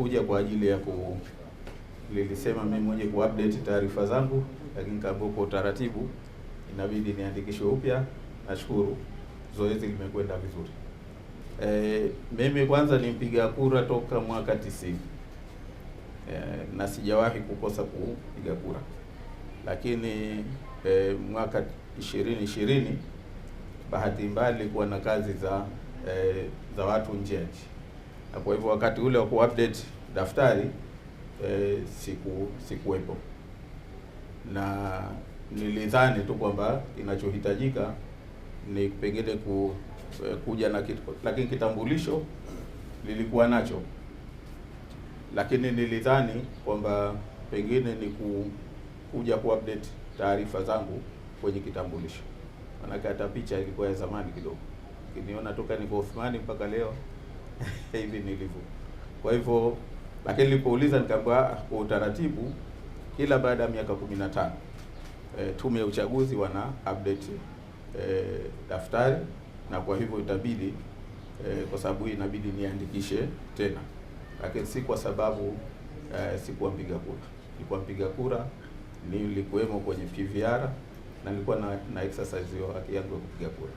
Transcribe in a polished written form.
nimekuja kwa ajili ya nilisema mimi mwenye kuupdate taarifa zangu, lakini kama kwa utaratibu inabidi niandikishwe upya. Nashukuru zoezi limekwenda vizuri. Mimi kwanza ni mpiga kura toka mwaka 90. Na sijawahi kukosa kupiga kura, lakini mwaka 2020 bahati mbaya nilikuwa na kazi za watu nje ya nchi, na kwa hivyo wakati ule wa kuupdate daftari sikuwepo, na nilidhani tu kwamba kinachohitajika ni pengine kuja na kitu, lakini kitambulisho nilikuwa nacho, lakini nilidhani kwamba pengine ni kuja kuupdate taarifa zangu kwenye kitambulisho, maana hata picha ilikuwa ya zamani kidogo, ukiniona toka niko Uthmani mpaka leo hivi nilivyo. Kwa hivyo, lakini nilipouliza nikaambiwa kwa utaratibu kila baada ya miaka 15 tume ya uchaguzi wana update daftari, na kwa hivyo itabidi kwa sababu hii inabidi niandikishe tena, lakini si kwa sababu sikuwa mpiga kura. Nilikuwa mpiga kura, nilikuwemo kwenye PVR na nilikuwa na exercise hiyo haki yangu ya kupiga kura.